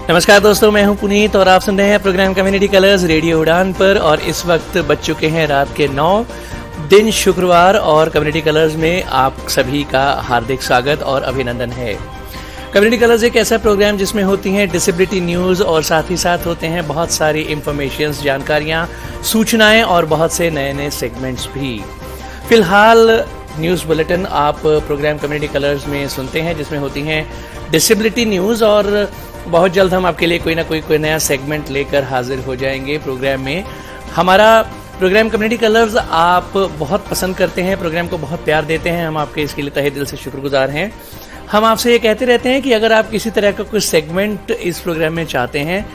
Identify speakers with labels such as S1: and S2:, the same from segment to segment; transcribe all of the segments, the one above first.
S1: नमस्कार दोस्तों, मैं हूं पुनीत और आप सुन रहे हैं प्रोग्राम कम्युनिटी कलर्स रेडियो उड़ान पर। और इस वक्त बज चुके हैं रात के 9, दिन शुक्रवार, और कम्युनिटी कलर्स में आप सभी का हार्दिक स्वागत और अभिनंदन है। कम्युनिटी कलर्स एक ऐसा प्रोग्राम जिसमें होती हैं डिसेबिलिटी न्यूज़ और साथ ही साथ होते हैं बहुत सारी इंफॉर्मेशंस, जानकारियाँ, सूचनाएं और बहुत से नए नए सेगमेंट्स भी। फिलहाल न्यूज़ बुलेटिन आप प्रोग्राम कम्युनिटी कलर्स में सुनते हैं जिसमें होती हैं डिसेबिलिटी न्यूज़, और बहुत जल्द हम आपके लिए कोई ना कोई नया सेगमेंट लेकर हाजिर हो जाएंगे प्रोग्राम में। हमारा प्रोग्राम कम्युनिटी कलर्स आप बहुत पसंद करते हैं, प्रोग्राम को बहुत प्यार देते हैं, हम आपके इसके लिए तहे दिल से शुक्रगुजार हैं। हम आपसे ये कहते रहते हैं कि अगर आप किसी तरह का कुछ सेगमेंट इस प्रोग्राम में चाहते हैं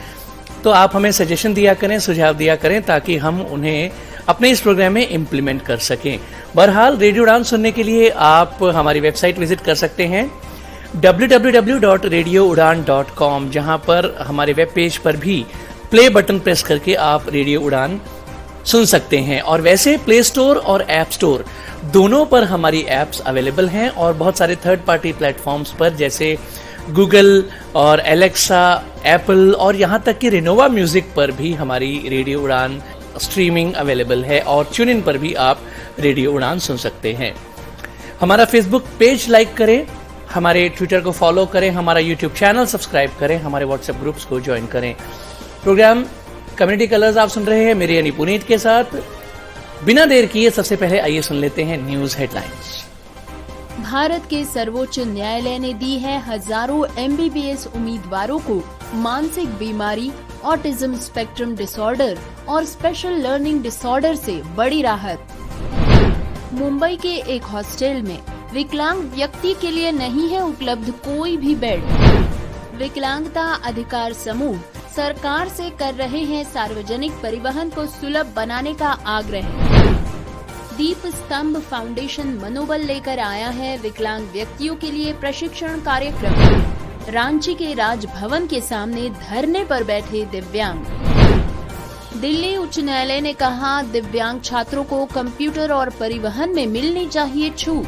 S1: तो आप हमें सजेशन दिया करें, सुझाव दिया करें, ताकि हम उन्हें अपने इस प्रोग्राम में इम्प्लीमेंट कर सकें। बहरहाल रेडियो उड़ान सुनने के लिए आप हमारी वेबसाइट विजिट कर सकते हैं www.radioudan.com, जहां पर हमारे वेब पेज पर भी प्ले बटन प्रेस करके आप रेडियो उड़ान सुन सकते हैं। और वैसे प्ले स्टोर और ऐप स्टोर दोनों पर हमारी ऐप्स अवेलेबल हैं, और बहुत सारे थर्ड पार्टी प्लेटफॉर्म्स पर जैसे गूगल और एलेक्सा, एप्पल और यहाँ तक कि रिनोवा म्यूजिक पर भी हमारी रेडियो उड़ान स्ट्रीमिंग अवेलेबल है, और ट्यून इन पर भी आप रेडियो उड़ान सुन सकते हैं। हमारा फेसबुक पेज लाइक करें, हमारे ट्विटर को फॉलो करें, हमारा यूट्यूब चैनल सब्सक्राइब करें, हमारे व्हाट्सएप ग्रुप्स को ज्वाइन करें। प्रोग्राम कम्युनिटी कलर्स आप सुन रहे हैं मेरे यानी पुनीत के साथ। बिना देर किए सबसे पहले आइए सुन लेते हैं न्यूज हेडलाइंस।
S2: भारत के सर्वोच्च न्यायालय ने दी है हजारों MBBS उम्मीदवारों को मानसिक बीमारी, ऑटिज्म स्पेक्ट्रम डिसऑर्डर और स्पेशल लर्निंग डिसऑर्डर से बड़ी राहत। मुंबई के एक हॉस्टल में विकलांग व्यक्ति के लिए नहीं है उपलब्ध कोई भी बेड। विकलांगता अधिकार समूह सरकार से कर रहे हैं सार्वजनिक परिवहन को सुलभ बनाने का आग्रह। दीप स्तंभ फाउंडेशन मनोबल लेकर आया है विकलांग व्यक्तियों के लिए प्रशिक्षण कार्यक्रम। रांची के राजभवन के सामने धरने पर बैठे दिव्यांग। दिल्ली उच्च न्यायालय ने कहा दिव्यांग छात्रों को कंप्यूटर और परिवहन में मिलनी चाहिए छूट।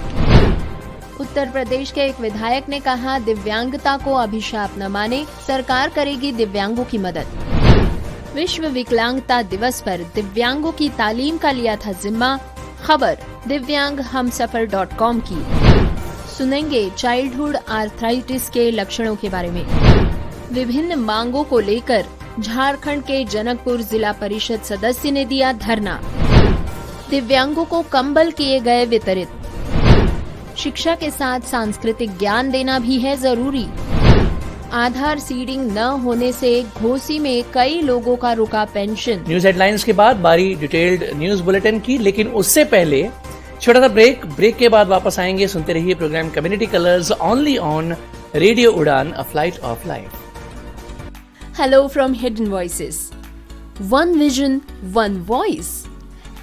S2: उत्तर प्रदेश के एक विधायक ने कहा दिव्यांगता को अभिशाप न माने, सरकार करेगी दिव्यांगों की मदद। विश्व विकलांगता दिवस पर दिव्यांगों की तालीम का लिया था जिम्मा। खबर दिव्यांगहमसफर.com की। सुनेंगे चाइल्डहुड आर्थराइटिस के लक्षणों के बारे में। विभिन्न मांगों को लेकर झारखंड के जनकपुर जिला परिषद सदस्य ने दिया धरना। दिव्यांगों को कंबल किए गए वितरित। शिक्षा के साथ सांस्कृतिक ज्ञान देना भी है जरूरी। आधार सीडिंग न होने से घोसी में कई लोगों का रुका पेंशन। न्यूज हेडलाइंस के बाद बारी डिटेल्ड न्यूज बुलेटिन की, लेकिन उससे पहले छोटा सा ब्रेक के बाद वापस आएंगे। सुनते रहिए programme community colours only on radio Udaan, a flight of life. Hello from hidden voices. One vision, one voice,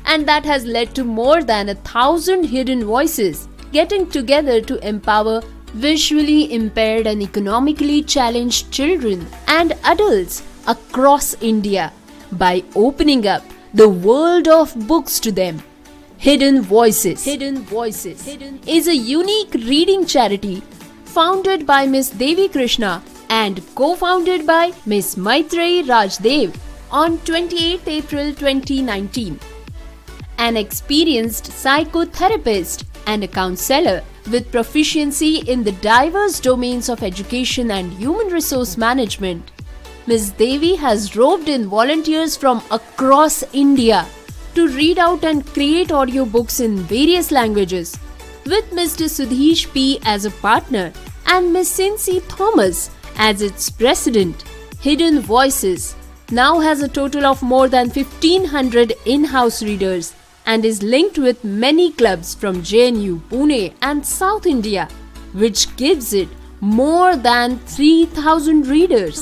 S2: and that has led to more than 1,000 hidden voices getting together to empower visually impaired and economically challenged children and adults across India by opening up the world of books to them. Hidden Voices is a unique reading charity founded by Miss Devi Krishna and co-founded by Miss Maitreyi Rajdev on 28th April 2019. An experienced psychotherapist and a counselor with proficiency in the diverse domains of education and human resource management, Ms. Devi has roped in volunteers from across India to read out and create audiobooks in various languages, with Mr. Sudhish P. as a partner and Ms. Cincy Thomas as its president. Hidden Voices now has a total of more than 1,500 in-house readers and is linked with many clubs from JNU, Pune and South India, which gives it more than 3,000 readers.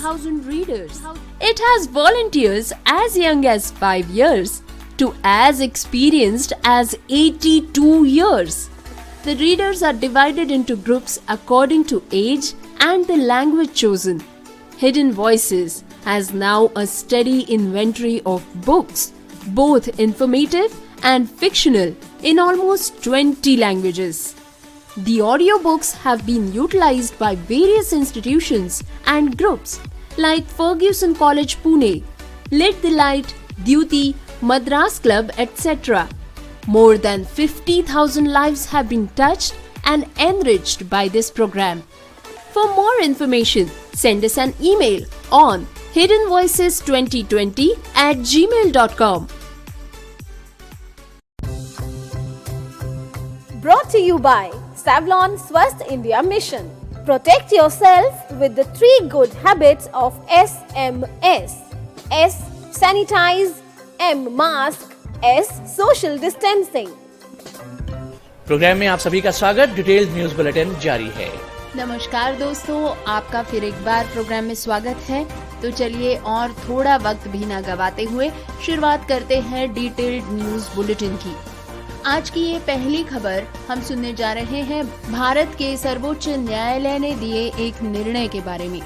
S2: It has volunteers as young as 5 years to as experienced as 82 years. The readers are divided into groups according to age and the language chosen. Hidden Voices has now a steady inventory of books, both informative and fictional, in almost 20 languages. The audiobooks have been utilized by various institutions and groups like Fergusson College Pune, Lit the Light, Duty, Madras Club, etc. More than 50,000 lives have been touched and enriched by this program. For more information, send us an email on hiddenvoices2020@gmail.com.
S3: Brought to you by Savlon Swasth India Mission. Protect yourself with the 3 good habits of SMS. S. Sanitize. M. Mask. S. Social distancing.
S1: Programme में आप सभी का स्वागत। Detailed news bulletin जारी है।
S2: नमस्कार दोस्तों, आपका फिर एक बार प्रोग्राम में स्वागत है। तो चलिए और थोड़ा वक्त भी न गवाते हुए शुरुआत करते हैं डिटेल्ड न्यूज बुलेटिन की। आज की ये पहली खबर हम सुनने जा रहे हैं भारत के सर्वोच्च न्यायालय ने दिए एक निर्णय के बारे में।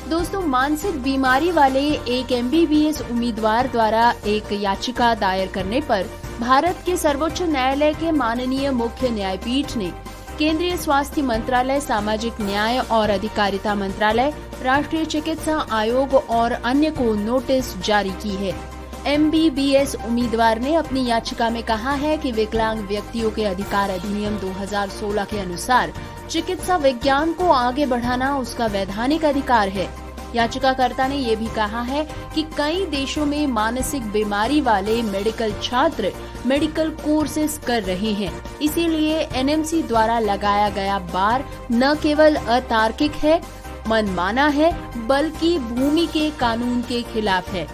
S2: दोस्तों, मानसिक बीमारी वाले एक MBBS उम्मीदवार द्वारा एक याचिका दायर करने पर भारत के सर्वोच्च न्यायालय के माननीय मुख्य न्यायपीठ ने केंद्रीय स्वास्थ्य मंत्रालय, सामाजिक न्याय और अधिकारिता मंत्रालय, राष्ट्रीय चिकित्सा आयोग और अन्य को नोटिस जारी की है। MBBS उम्मीदवार ने अपनी याचिका में कहा है कि विकलांग व्यक्तियों के अधिकार अधिनियम 2016 के अनुसार चिकित्सा विज्ञान को आगे बढ़ाना उसका वैधानिक अधिकार है। याचिकाकर्ता ने ये भी कहा है कि कई देशों में मानसिक बीमारी वाले मेडिकल छात्र मेडिकल कोर्सेज कर रहे हैं, इसीलिए NMC द्वारा लगाया गया बार न केवल अतार्किक है, मनमाना है, बल्कि भूमि के कानून के खिलाफ है।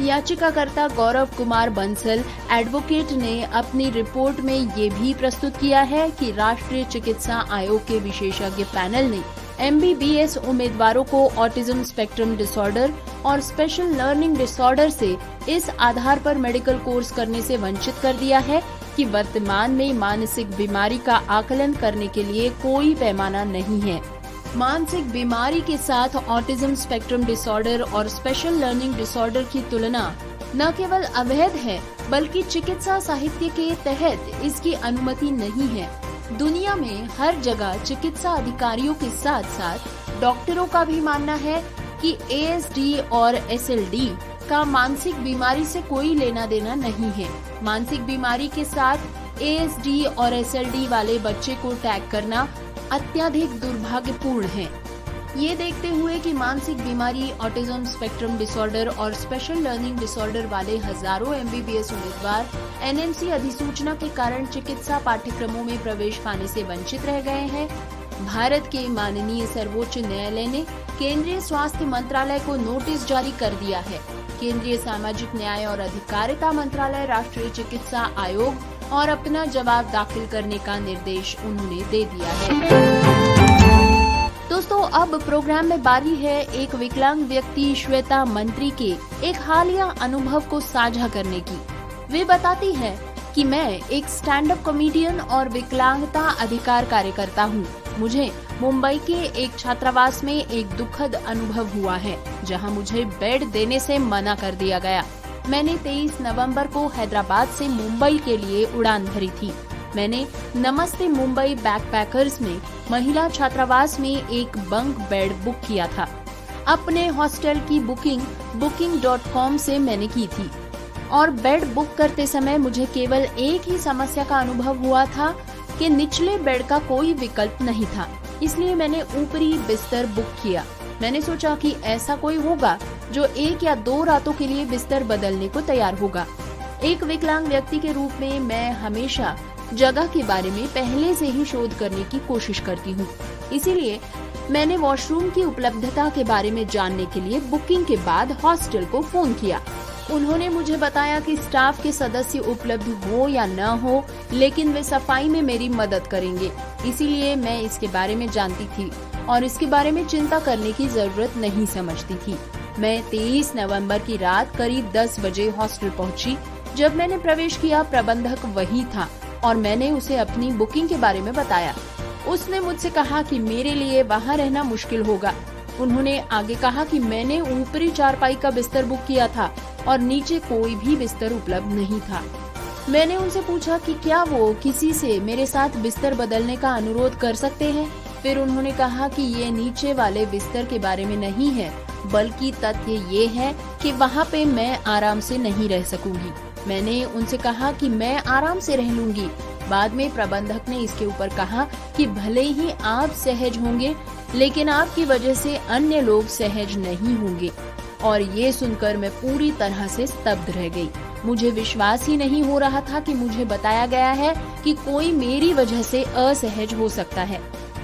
S2: याचिकाकर्ता गौरव कुमार बंसल एडवोकेट ने अपनी रिपोर्ट में ये भी प्रस्तुत किया है कि राष्ट्रीय चिकित्सा आयोग के विशेषज्ञ पैनल ने MBBS उम्मीदवारों को ऑटिज्म स्पेक्ट्रम डिसऑर्डर और स्पेशल लर्निंग डिसऑर्डर से इस आधार पर मेडिकल कोर्स करने से वंचित कर दिया है कि वर्तमान में मानसिक बीमारी का आकलन करने के लिए कोई पैमाना नहीं है। मानसिक बीमारी के साथ ऑटिज्म स्पेक्ट्रम डिसऑर्डर और स्पेशल लर्निंग डिसऑर्डर की तुलना न केवल अवैध है, बल्कि चिकित्सा साहित्य के तहत इसकी अनुमति नहीं है। दुनिया में हर जगह चिकित्सा अधिकारियों के साथ साथ डॉक्टरों का भी मानना है कि ASD और SLD का मानसिक बीमारी से कोई लेना देना नहीं है। मानसिक बीमारी के साथ ASD और SLD वाले बच्चे को टैग करना अत्यधिक दुर्भाग्यपूर्ण है। ये देखते हुए कि मानसिक बीमारी, ऑटिज्म स्पेक्ट्रम डिसऑर्डर और स्पेशल लर्निंग डिसऑर्डर वाले हजारों MBBS उम्मीदवार NMC अधिसूचना के कारण चिकित्सा पाठ्यक्रमों में प्रवेश पाने से वंचित रह गए हैं, भारत के माननीय सर्वोच्च न्यायालय ने केंद्रीय स्वास्थ्य मंत्रालय को नोटिस जारी कर दिया है। केंद्रीय सामाजिक न्याय और अधिकारिता मंत्रालय, राष्ट्रीय चिकित्सा आयोग और अपना जवाब दाखिल करने का निर्देश उन्होंने दे दिया है। दोस्तों, अब प्रोग्राम में बारी है एक विकलांग व्यक्ति श्वेता मंत्री के एक हालिया अनुभव को साझा करने की। वे बताती हैं कि मैं एक स्टैंड अप कॉमेडियन और विकलांगता अधिकार कार्यकर्ता हूँ। मुझे मुंबई के एक छात्रावास में एक दुखद अनुभव हुआ है, जहाँ मुझे बेड देने से मना कर दिया गया। मैंने 23 नवंबर को हैदराबाद से मुंबई के लिए उड़ान भरी थी। मैंने नमस्ते मुंबई बैकपैकर्स में महिला छात्रावास में एक बंक बेड बुक किया था। अपने हॉस्टल की बुकिंग booking.com से मैंने की थी और बेड बुक करते समय मुझे केवल एक ही समस्या का अनुभव हुआ था कि निचले बेड का कोई विकल्प नहीं था, इसलिए मैंने ऊपरी बिस्तर बुक किया। मैंने सोचा कि ऐसा कोई होगा जो 1 या 2 रातों के लिए बिस्तर बदलने को तैयार होगा। एक विकलांग व्यक्ति के रूप में मैं हमेशा जगह के बारे में पहले से ही शोध करने की कोशिश करती हूँ, इसीलिए मैंने वॉशरूम की उपलब्धता के बारे में जानने के लिए बुकिंग के बाद हॉस्टल को फोन किया। उन्होंने मुझे बताया कि स्टाफ के सदस्य उपलब्ध हो या न हो, लेकिन वे सफाई में मेरी मदद करेंगे, इसीलिए मैं इसके बारे में जानती थी और इसके बारे में चिंता करने की जरूरत नहीं समझती थी। मैं 23 नवंबर की रात करीब 10 बजे हॉस्टल पहुंची। जब मैंने प्रवेश किया, प्रबंधक वही था और मैंने उसे अपनी बुकिंग के बारे में बताया। उसने मुझसे कहा कि मेरे लिए वहाँ रहना मुश्किल होगा। उन्होंने आगे कहा कि मैंने ऊपरी चारपाई का बिस्तर बुक किया था और नीचे कोई भी बिस्तर उपलब्ध नहीं था। मैंने उनसे पूछा कि क्या वो किसी से मेरे साथ बिस्तर बदलने का अनुरोध कर सकते हैं। फिर उन्होंने कहा कि ये नीचे वाले बिस्तर के बारे में नहीं है, बल्कि तथ्य ये है कि वहाँ पे मैं आराम से नहीं रह सकूंगी। मैंने उनसे कहा कि मैं आराम से रह लूंगी। बाद में प्रबंधक ने इसके ऊपर कहा कि भले ही आप सहज होंगे, लेकिन आपकी वजह से अन्य लोग सहज नहीं होंगे। और ये सुनकर मैं पूरी तरह से स्तब्ध रह गई। मुझे विश्वास ही नहीं हो रहा था कि मुझे बताया गया है कि कोई मेरी वजह से असहज हो सकता है।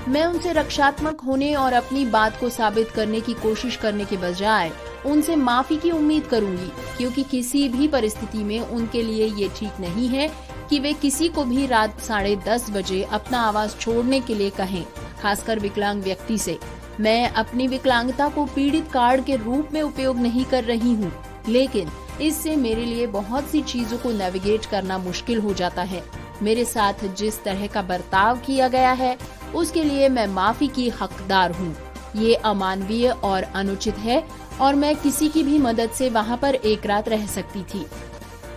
S2: मैं उनसे रक्षात्मक होने और अपनी बात को साबित करने की कोशिश करने के बजाय उनसे माफी की उम्मीद करूंगी, क्योंकि किसी भी परिस्थिति में उनके लिए ये ठीक नहीं है कि वे किसी को भी रात 10:30 बजे अपना आवास छोड़ने के लिए कहें, खासकर विकलांग व्यक्ति से। मैं अपनी विकलांगता को पीड़ित कार्ड के रूप में उपयोग नहीं कर रही हूँ, लेकिन इससे मेरे लिए बहुत सी चीजों को नेविगेट करना मुश्किल हो जाता है। मेरे साथ जिस तरह का बर्ताव किया गया है उसके लिए मैं माफी की हकदार हूँ। ये अमानवीय और अनुचित है और मैं किसी की भी मदद से वहाँ पर एक रात रह सकती थी।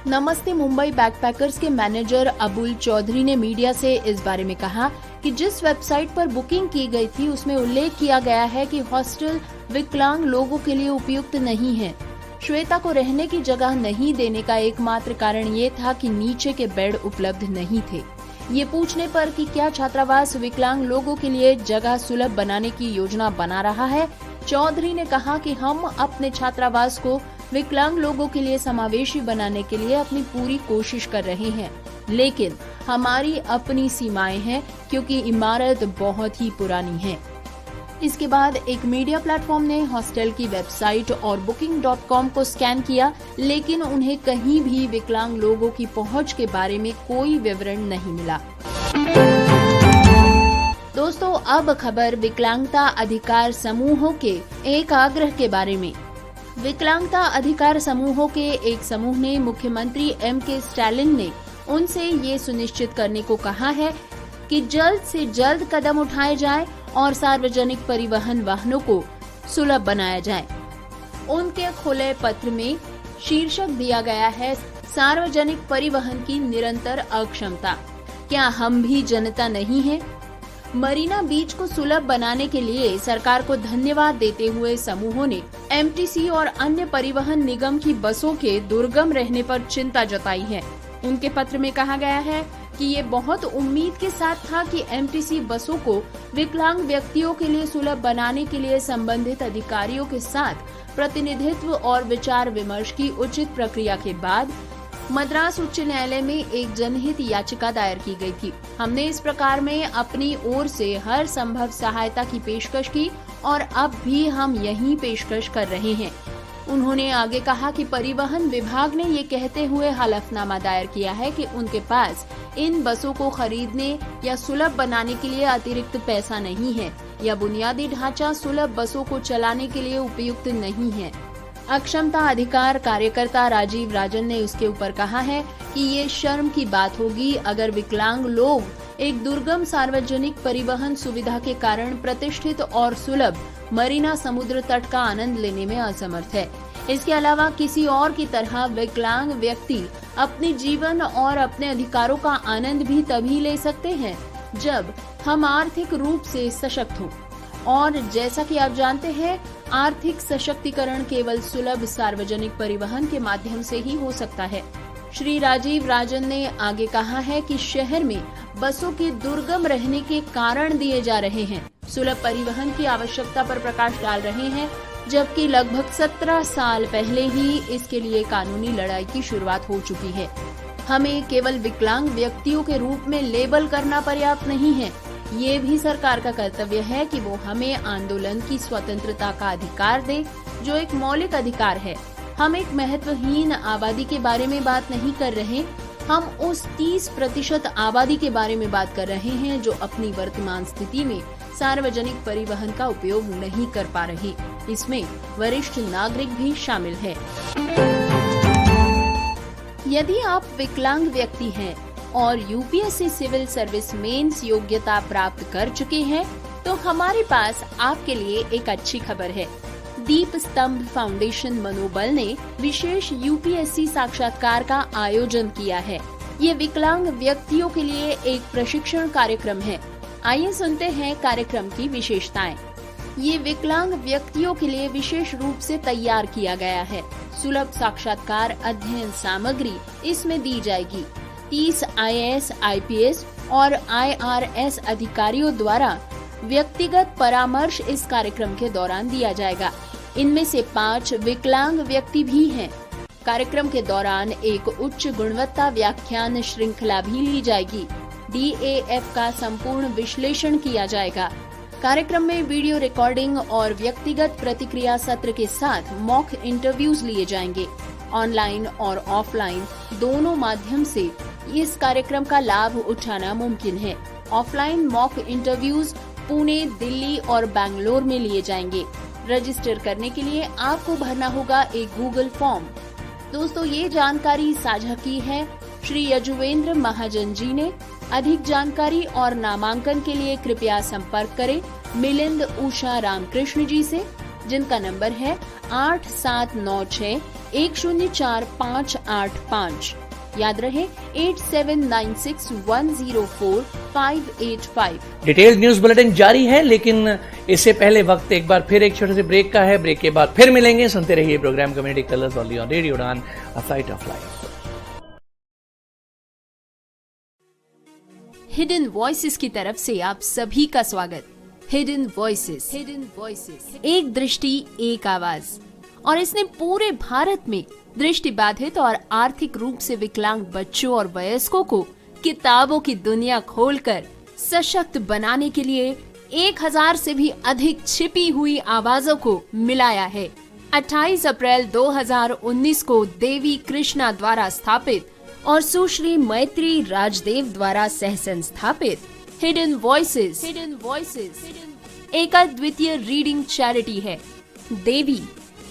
S2: नमस्ते मुंबई बैकपैकर्स के मैनेजर अबुल चौधरी ने मीडिया से इस बारे में कहा कि जिस वेबसाइट पर बुकिंग की गई थी उसमें उल्लेख किया गया है कि हॉस्टल विकलांग लोगों के लिए उपयुक्त नहीं है। श्वेता को रहने की जगह नहीं देने का एकमात्र कारण ये था कि नीचे के बेड उपलब्ध नहीं थे। ये पूछने पर कि क्या छात्रावास विकलांग लोगों के लिए जगह सुलभ बनाने की योजना बना रहा है, चौधरी ने कहा कि हम अपने छात्रावास को विकलांग लोगों के लिए समावेशी बनाने के लिए अपनी पूरी कोशिश कर रहे हैं, लेकिन हमारी अपनी सीमाएं हैं क्योंकि इमारत बहुत ही पुरानी है। इसके बाद एक मीडिया प्लेटफॉर्म ने हॉस्टल की वेबसाइट और booking.com को स्कैन किया, लेकिन उन्हें कहीं भी विकलांग लोगों की पहुंच के बारे में कोई विवरण नहीं मिला। दोस्तों, अब खबर विकलांगता अधिकार समूहों के एक आग्रह के बारे में। विकलांगता अधिकार समूहों के एक समूह ने मुख्यमंत्री M.K. स्टालिन ने उनसे ये सुनिश्चित करने को कहा है कि जल्द से जल्द कदम उठाए जाए और सार्वजनिक परिवहन वाहनों को सुलभ बनाया जाए। उनके खुले पत्र में शीर्षक दिया गया है, सार्वजनिक परिवहन की निरंतर अक्षमता। क्या हम भी जनता नहीं हैं? मरीना बीच को सुलभ बनाने के लिए सरकार को धन्यवाद देते हुए समूहों ने MTC और अन्य परिवहन निगम की बसों के दुर्गम रहने पर चिंता जताई है। उनके पत्र में कहा गया है कि ये बहुत उम्मीद के साथ था कि MTC बसों को विकलांग व्यक्तियों के लिए सुलभ बनाने के लिए संबंधित अधिकारियों के साथ प्रतिनिधित्व और विचार विमर्श की उचित प्रक्रिया के बाद मद्रास उच्च न्यायालय में एक जनहित याचिका दायर की गई थी। हमने इस प्रकार में अपनी ओर से हर संभव सहायता की पेशकश की और अब भी हम यही पेशकश कर रहे हैं। उन्होंने आगे कहा कि परिवहन विभाग ने ये कहते हुए हलफनामा दायर किया है कि उनके पास इन बसों को खरीदने या सुलभ बनाने के लिए अतिरिक्त पैसा नहीं है या बुनियादी ढांचा सुलभ बसों को चलाने के लिए उपयुक्त नहीं है। अक्षमता अधिकार कार्यकर्ता राजीव राजन ने उसके ऊपर कहा है कि ये शर्म की बात होगी अगर विकलांग लोग एक दुर्गम सार्वजनिक परिवहन सुविधा के कारण प्रतिष्ठित और सुलभ मरीना समुद्र तट का आनंद लेने में असमर्थ है। इसके अलावा किसी और की तरह विकलांग व्यक्ति अपने जीवन और अपने अधिकारों का आनंद भी तभी ले सकते हैं जब हम आर्थिक रूप से सशक्त हों। और जैसा कि आप जानते हैं, आर्थिक सशक्तिकरण केवल सुलभ सार्वजनिक परिवहन के माध्यम से ही हो सकता है। श्री राजीव राजन ने आगे कहा है कि शहर में बसों के दुर्गम रहने के कारण दिए जा रहे हैं, सुलभ परिवहन की आवश्यकता पर प्रकाश डाल रहे हैं, जबकि लगभग 17 साल पहले ही इसके लिए कानूनी लड़ाई की शुरुआत हो चुकी है। हमें केवल विकलांग व्यक्तियों के रूप में लेबल करना पर्याप्त नहीं है, ये भी सरकार का कर्तव्य है कि वो हमें आंदोलन की स्वतंत्रता का अधिकार दे, जो एक मौलिक अधिकार है। हम एक महत्वहीन आबादी के बारे में बात नहीं कर रहे, हम उस 30% आबादी के बारे में बात कर रहे हैं जो अपनी वर्तमान स्थिति में सार्वजनिक परिवहन का उपयोग नहीं कर पा रहे। इसमें वरिष्ठ नागरिक भी शामिल है। यदि आप विकलांग व्यक्ति हैं और UPSC सिविल सर्विस मेंस योग्यता प्राप्त कर चुके हैं, तो हमारे पास आपके लिए एक अच्छी खबर है। दीप स्तंभ फाउंडेशन मनोबल ने विशेष UPSC साक्षात्कार का आयोजन किया है। ये विकलांग व्यक्तियों के लिए एक प्रशिक्षण कार्यक्रम है। आइए सुनते हैं कार्यक्रम की विशेषताएं। ये विकलांग व्यक्तियों के लिए विशेष रूप से तैयार किया गया है। सुलभ साक्षात्कार अध्ययन सामग्री इसमें दी जाएगी। 30 IAS, IPS और IRS अधिकारियों द्वारा व्यक्तिगत परामर्श इस कार्यक्रम के दौरान दिया जाएगा। इनमें से 5 विकलांग व्यक्ति भी हैं। कार्यक्रम के दौरान एक उच्च गुणवत्ता व्याख्यान श्रृंखला भी ली जाएगी। DAF का संपूर्ण विश्लेषण किया जाएगा। कार्यक्रम में वीडियो रिकॉर्डिंग और व्यक्तिगत प्रतिक्रिया सत्र के साथ मॉक इंटरव्यूज लिए जाएंगे। ऑनलाइन और ऑफलाइन दोनों माध्यम से इस कार्यक्रम का लाभ उठाना मुमकिन है। Offline mock interviews Pune, Delhi और बैंगलोर में लिए जाएंगे। रजिस्टर करने के लिए आपको भरना होगा एक गूगल फॉर्म। दोस्तों, ये जानकारी साझा की है श्री यजुवेंद्र महाजन जी ने। अधिक जानकारी और नामांकन के लिए कृपया संपर्क करें मिलिंद उषा रामकृष्ण जी से, जिनका नंबर है 8796104585। याद रहे 8796104585।
S1: डिटेल न्यूज बुलेटिन जारी है, लेकिन इससे पहले वक्त एक बार फिर एक छोटे से ब्रेक का है। ब्रेक के बाद फिर मिलेंगे। सुनते रहिए programme community colours only on radio Udaan, a flight of life.
S2: Hidden voices की तरफ से आप सभी का स्वागत। हिडन वॉइसेस, एक दृष्टि एक आवाज, और इसने पूरे भारत में दृष्टि बाधित और आर्थिक रूप से विकलांग बच्चों और वयस्कों को किताबों की दुनिया खोलकर सशक्त बनाने के लिए 1000 से भी अधिक छिपी हुई आवाजों को मिलाया है। 28 अप्रैल 2019 को देवी कृष्णा द्वारा स्थापित और सुश्री मैत्री राजदेव द्वारा सह संस्थापित हिडन वॉइसेस एक अद्वितीय रीडिंग चैरिटी है। देवी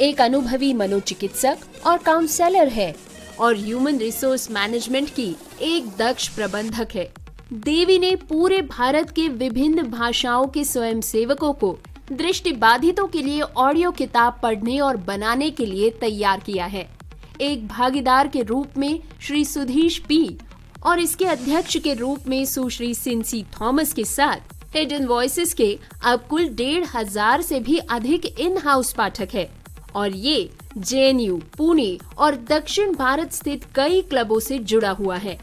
S2: एक अनुभवी मनोचिकित्सक और काउंसलर है और ह्यूमन रिसोर्स मैनेजमेंट की एक दक्ष प्रबंधक है। देवी ने पूरे भारत के विभिन्न भाषाओं के स्वयंसेवकों को दृष्टिबाधितों के लिए ऑडियो किताब पढ़ने और बनाने के लिए तैयार किया है। एक भागीदार के रूप में श्री सुधीश पी और इसके अध्यक्ष के रूप में सुश्री सिंसी थॉमस के साथ हिडन वॉइसेस के अब कुल 1500 से भी अधिक इन हाउस पाठक है और ये JNU, पुणे और दक्षिण भारत स्थित कई क्लबों से जुड़ा हुआ है,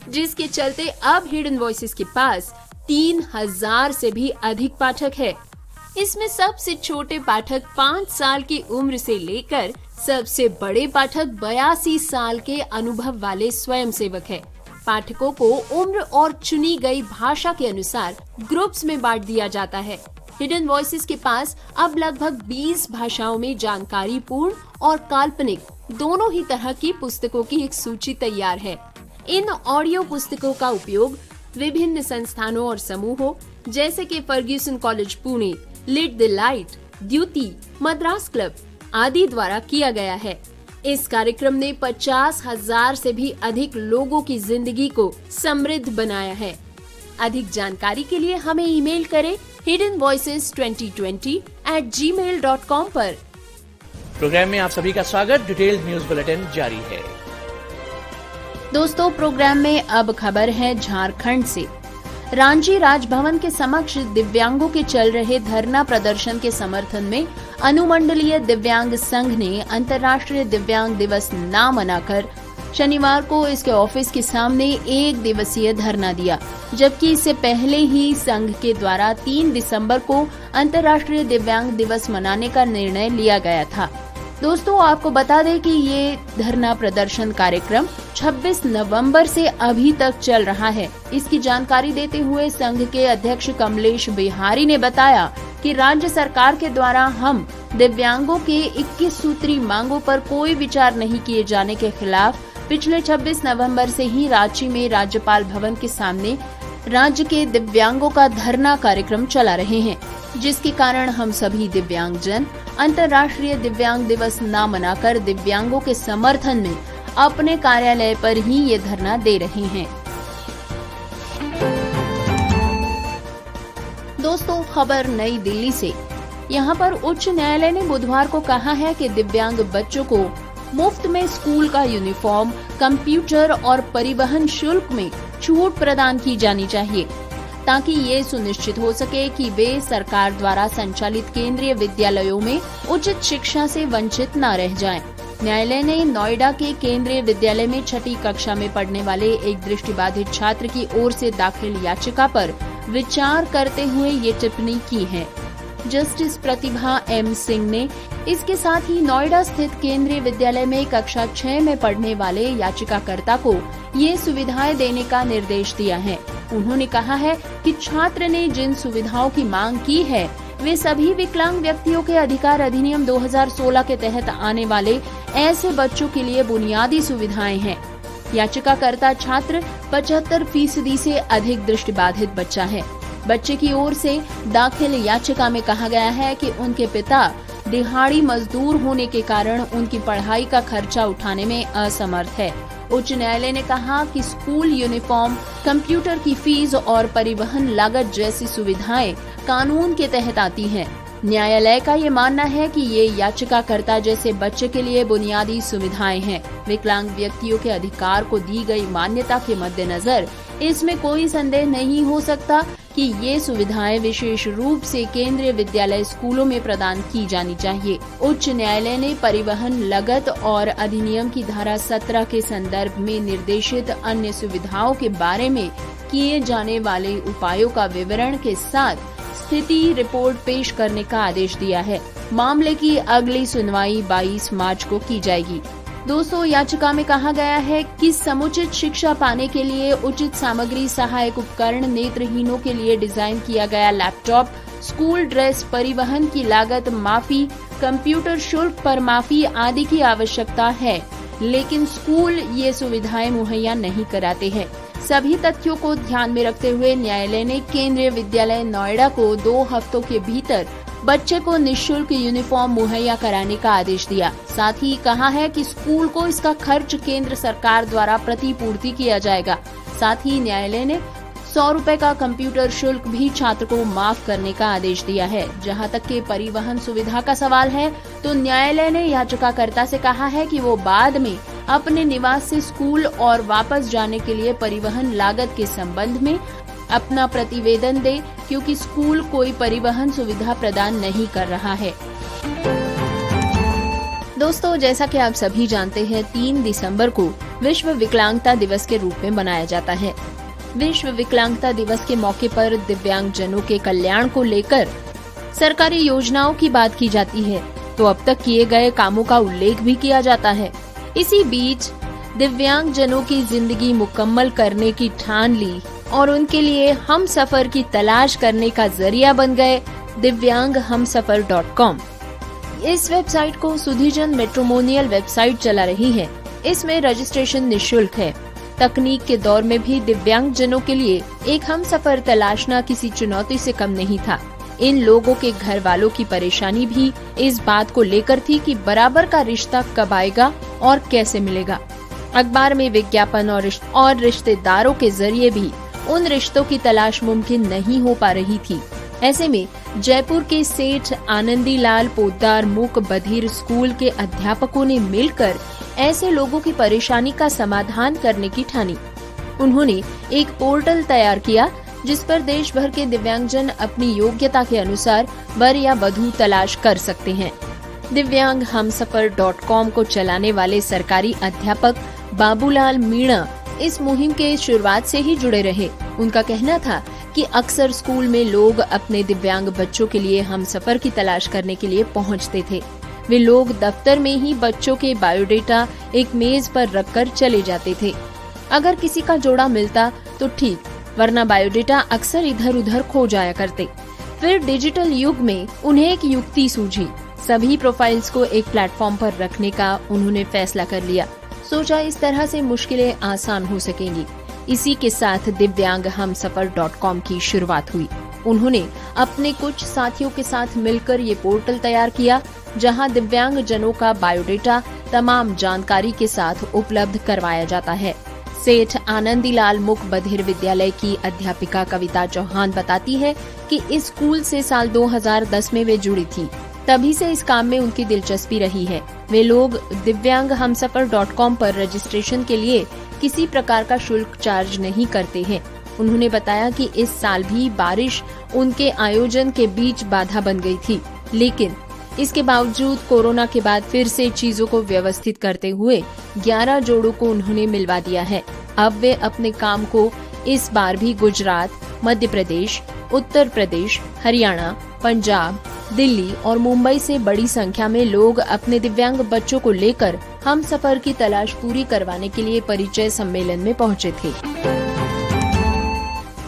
S2: जिसके चलते अब हिडन वॉइसेस के पास 3000 से भी अधिक पाठक है। इसमें सबसे छोटे पाठक 5 साल की उम्र से लेकर सबसे बड़े पाठक 82 साल के अनुभव वाले स्वयंसेवक है। पाठकों को उम्र और चुनी गई भाषा के अनुसार ग्रुप्स में बांट दिया जाता है। हिडन वॉइसेस के पास अब लगभग 20 भाषाओं में जानकारी पूर्ण और काल्पनिक दोनों ही तरह की पुस्तकों की एक सूची तैयार है। इन ऑडियो पुस्तकों का उपयोग विभिन्न संस्थानों और समूहों जैसे कि Fergusson college Pune, lead the light, Dyuti, Madras club आदि द्वारा किया गया है। इस कार्यक्रम ने 50,000 से भी अधिक लोगों की जिंदगी को समृद्ध बनाया है। अधिक जानकारी के लिए हमें ईमेल करें hiddenvoices2020@gmail.com पर।
S1: प्रोग्राम में आप सभी का स्वागत। डिटेल्ड न्यूज बुलेटिन जारी है।
S2: दोस्तों, प्रोग्राम में अब खबर है झारखंड से। रांची राजभवन के समक्ष दिव्यांगों के चल रहे धरना प्रदर्शन के समर्थन में अनुमंडलीय दिव्यांग संघ ने अंतर्राष्ट्रीय दिव्यांग दिवस न मनाकर शनिवार को इसके ऑफिस के सामने 1 दिवसीय धरना दिया, जबकि इससे पहले ही संघ के द्वारा 3 दिसंबर को अंतर्राष्ट्रीय दिव्यांग दिवस मनाने का निर्णय लिया गया था। दोस्तों, आपको बता दें कि ये धरना प्रदर्शन कार्यक्रम 26 नवंबर से अभी तक चल रहा है। इसकी जानकारी देते हुए संघ के अध्यक्ष कमलेश बिहारी ने बताया कि राज्य सरकार के द्वारा हम दिव्यांगों के 21 सूत्री मांगों पर कोई विचार नहीं किए जाने के खिलाफ पिछले 26 नवंबर से ही रांची में राज्यपाल भवन के सामने राज्य के दिव्यांगों का धरना कार्यक्रम चला रहे हैं, जिसके कारण हम सभी दिव्यांगजन अंतर्राष्ट्रीय दिव्यांग दिवस न मनाकर दिव्यांगों के समर्थन में अपने कार्यालय पर ही ये धरना दे रहे हैं। दोस्तों, खबर नई दिल्ली से। यहाँ पर उच्च न्यायालय ने बुधवार को कहा है कि दिव्यांग बच्चों को मुफ्त में स्कूल का यूनिफॉर्म, कंप्यूटर और परिवहन शुल्क में छूट प्रदान की जानी चाहिए। ताकि ये सुनिश्चित हो सके कि वे सरकार द्वारा संचालित केंद्रीय विद्यालयों में उचित शिक्षा से वंचित न रह जाएं। न्यायालय ने नोएडा के केंद्रीय विद्यालय में 6ठी कक्षा में पढ़ने वाले एक दृष्टिबाधित छात्र की ओर से दाखिल याचिका पर विचार करते हुए ये टिप्पणी की है। जस्टिस प्रतिभा एम सिंह ने इसके साथ ही नोएडा स्थित केंद्रीय विद्यालय में कक्षा 6 में पढ़ने वाले याचिकाकर्ता को ये सुविधाएं देने का निर्देश दिया है। उन्होंने कहा है कि छात्र ने जिन सुविधाओं की मांग की है वे सभी विकलांग व्यक्तियों के अधिकार अधिनियम 2016 के तहत आने वाले ऐसे बच्चों के लिए बुनियादी सुविधाएं हैं। याचिकाकर्ता छात्र 75% से अधिक दृष्टिबाधित बच्चा है। बच्चे की ओर से दाखिल याचिका में कहा गया है कि उनके पिता दिहाड़ी मजदूर होने के कारण उनकी पढ़ाई का खर्चा उठाने में असमर्थ है। उच्च न्यायालय ने कहा कि स्कूल यूनिफॉर्म, कंप्यूटर की फीस और परिवहन लागत जैसी सुविधाएं कानून के तहत आती हैं। न्यायालय का ये मानना है कि ये याचिकाकर्ता जैसे बच्चे के लिए बुनियादी सुविधाएं हैं। विकलांग व्यक्तियों के अधिकार को दी गई मान्यता के मद्देनजर इसमें कोई संदेह नहीं हो सकता कि ये सुविधाएं विशेष रूप से केंद्रीय विद्यालय स्कूलों में प्रदान की जानी चाहिए। उच्च न्यायालय ने परिवहन लागत और अधिनियम की धारा 17 के संदर्भ में निर्देशित अन्य सुविधाओं के बारे में किए जाने वाले उपायों का विवरण के साथ स्थिति रिपोर्ट पेश करने का आदेश दिया है। मामले की अगली सुनवाई 22 मार्च को की जाएगी। दोस्तों, याचिका में कहा गया है कि समुचित शिक्षा पाने के लिए उचित सामग्री, सहायक उपकरण, नेत्रहीनों के लिए डिजाइन किया गया लैपटॉप, स्कूल ड्रेस, परिवहन की लागत माफी, कंप्यूटर शुल्क पर माफी आदि की आवश्यकता है, लेकिन स्कूल ये सुविधाएं मुहैया नहीं कराते हैं। सभी तथ्यों को ध्यान में रखते हुए न्यायालय ने केंद्रीय विद्यालय नोएडा को 2 हफ्तों के भीतर बच्चे को निःशुल्क यूनिफॉर्म मुहैया कराने का आदेश दिया। साथ ही कहा है कि स्कूल को इसका खर्च केंद्र सरकार द्वारा प्रतिपूर्ति किया जाएगा। साथ ही न्यायालय ने 100 रुपए का कंप्यूटर शुल्क भी छात्र को माफ करने का आदेश दिया है। जहां तक के परिवहन सुविधा का सवाल है तो न्यायालय ने याचिकाकर्ता से कहा है कि वो बाद में अपने निवास से स्कूल और वापस जाने के लिए परिवहन लागत के संबंध में अपना प्रतिवेदन दे, क्योंकि स्कूल कोई परिवहन सुविधा प्रदान नहीं कर रहा है। दोस्तों, जैसा कि आप सभी जानते हैं, 3 दिसंबर को विश्व विकलांगता दिवस के रूप में मनाया जाता है। विश्व विकलांगता दिवस के मौके पर दिव्यांगजनों के कल्याण को लेकर सरकारी योजनाओं की बात की जाती है, तो अब तक किए गए कामों का उल्लेख भी किया जाता है। इसी बीच दिव्यांगजनों की जिंदगी मुकम्मल करने की ठान ली और उनके लिए हम सफर की तलाश करने का जरिया बन गए divyanghamsafar.com। इस वेबसाइट को सुधिजन मैट्रिमोनियल वेबसाइट चला रही है। इसमें रजिस्ट्रेशन निःशुल्क है। तकनीक के दौर में भी दिव्यांगजनों के लिए एक हम सफर तलाशना किसी चुनौती से कम नहीं था। इन लोगों के घर वालों की परेशानी भी इस बात को लेकर थी कि बराबर का रिश्ता कब आएगा और कैसे मिलेगा। अखबार में विज्ञापन और रिश्तेदारों के जरिए भी उन रिश्तों की तलाश मुमकिन नहीं हो पा रही थी। ऐसे में जयपुर के सेठ आनंदीलाल पोद्दार मूक बधिर स्कूल के अध्यापकों ने मिलकर ऐसे लोगों की परेशानी का समाधान करने की ठानी। उन्होंने एक पोर्टल तैयार किया जिस पर देश भर के दिव्यांगजन अपनी योग्यता के अनुसार वर या वधू तलाश कर सकते हैं। divyanghamsafar.com को चलाने वाले सरकारी अध्यापक बाबूलाल मीणा इस मुहिम के शुरुआत से ही जुड़े रहे। उनका कहना था कि अक्सर स्कूल में लोग अपने दिव्यांग बच्चों के लिए हमसफर की तलाश करने के लिए पहुंचते थे। वे लोग दफ्तर में ही बच्चों के बायोडेटा एक मेज पर रखकर चले जाते थे। अगर किसी का जोड़ा मिलता तो ठीक, वरना बायोडेटा अक्सर इधर उधर खो जाया करते। फिर डिजिटल युग में उन्हें एक युक्ति सूझी। सभी प्रोफाइल्स को एक प्लेटफॉर्म पर रखने का उन्होंने फैसला कर लिया। सोचा इस तरह से मुश्किलें आसान हो सकेंगी। इसी के साथ divyanghamsafar.com की शुरुआत हुई। उन्होंने अपने कुछ साथियों के साथ मिलकर ये पोर्टल तैयार किया, जहां दिव्यांग जनों का बायोडेटा तमाम जानकारी के साथ उपलब्ध करवाया जाता है। सेठ आनंदीलाल मुक बधिर विद्यालय की अध्यापिका कविता चौहान बताती है कि इस स्कूल से साल 2010 में वे जुड़ी थी। तभी से इस काम में उनकी दिलचस्पी रही है। वे लोग divyanghamsafar.com पर रजिस्ट्रेशन के लिए किसी प्रकार का शुल्क चार्ज नहीं करते हैं। उन्होंने बताया कि इस साल भी बारिश उनके आयोजन के बीच बाधा बन गई थी, लेकिन इसके बावजूद कोरोना के बाद फिर से चीजों को व्यवस्थित करते हुए 11 जोड़ों को उन्होंने मिलवा दिया है। अब वे अपने काम को इस बार भी गुजरात, मध्य प्रदेश, उत्तर प्रदेश, हरियाणा, पंजाब, दिल्ली और मुंबई से बड़ी संख्या में लोग अपने दिव्यांग बच्चों को लेकर हमसफर की तलाश पूरी करवाने के लिए परिचय सम्मेलन में पहुंचे थे।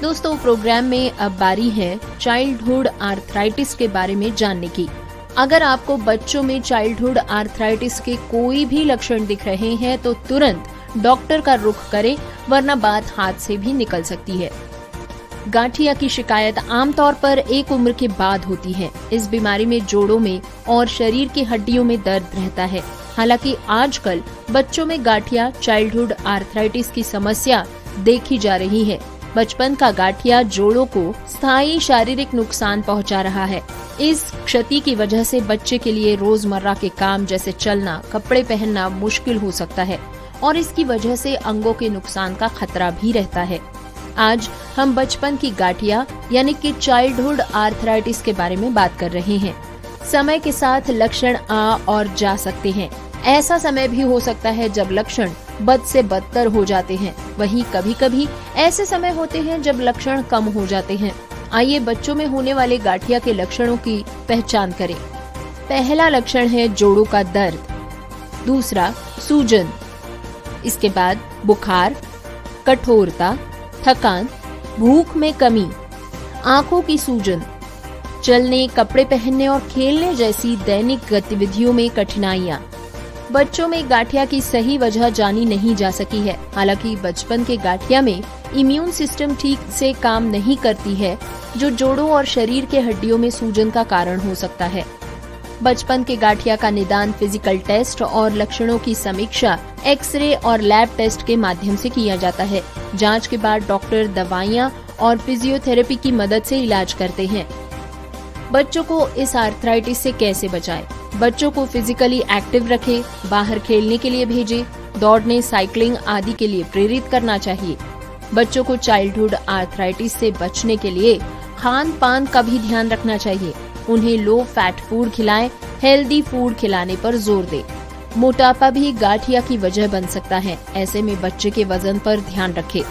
S2: दोस्तों, प्रोग्राम में अब बारी है चाइल्डहुड आर्थराइटिस के बारे में जानने की। अगर आपको बच्चों में चाइल्डहुड आर्थराइटिस के कोई भी लक्षण दिख रहे हैं तो तुरंत डॉक्टर का रुख करें, वरना बात हाथ से भी निकल सकती है। गांठिया की शिकायत आमतौर पर एक उम्र के बाद होती है। इस बीमारी में जोड़ों में और शरीर की हड्डियों में दर्द रहता है। हालांकि आजकल बच्चों में गांठिया चाइल्डहुड आर्थराइटिस की समस्या देखी जा रही है। बचपन का गांठिया जोड़ों को स्थायी शारीरिक नुकसान पहुंचा रहा है। इस क्षति की वजह से बच्चे के लिए रोजमर्रा के काम जैसे चलना, कपड़े पहनना मुश्किल हो सकता है और इसकी वजह से अंगों के नुकसान का खतरा भी रहता है। आज हम बचपन की गांठिया यानी कि चाइल्डहुड आर्थराइटिस के बारे में बात कर रहे हैं। समय के साथ लक्षण आ और जा सकते हैं। ऐसा समय भी हो सकता है जब लक्षण बद से बदतर हो जाते हैं। वहीं कभी कभी ऐसे समय होते हैं जब लक्षण कम हो जाते हैं। आइए बच्चों में होने वाले गांठिया के लक्षणों की पहचान करें। पहला लक्षण है जोड़ों का दर्द, दूसरा सूजन, इसके बाद बुखार, कठोरता, थकान, भूख में कमी, आंखों की सूजन, चलने, कपड़े पहनने और खेलने जैसी दैनिक गतिविधियों में कठिनाइयां। बच्चों में गांठिया की सही वजह जानी नहीं जा सकी है। हालांकि बचपन के गांठिया में इम्यून सिस्टम ठीक से काम नहीं करती है, जो जोड़ों और शरीर के हड्डियों में सूजन का कारण हो सकता है। बचपन के गांठिया का निदान फिजिकल टेस्ट और लक्षणों की समीक्षा एक्सरे और लैब टेस्ट के माध्यम से किया जाता है। जांच के बाद डॉक्टर दवाइयां और फिजियोथेरेपी की मदद से इलाज करते हैं। बच्चों को इस आर्थराइटिस से कैसे बचाएं? बच्चों को फिजिकली एक्टिव रखें, बाहर खेलने के लिए भेजें, दौड़ने, साइकिलिंग आदि के लिए प्रेरित करना चाहिए। बच्चों को चाइल्डहुड आर्थराइटिस से बचने के लिए खान पान का भी ध्यान रखना चाहिए। उन्हें लो फैट फूड खिलाएं, हेल्दी फूड खिलाने पर जोर दें। मोटापा भी गांठिया की वजह बन सकता है। ऐसे में बच्चे के वजन पर ध्यान रखें।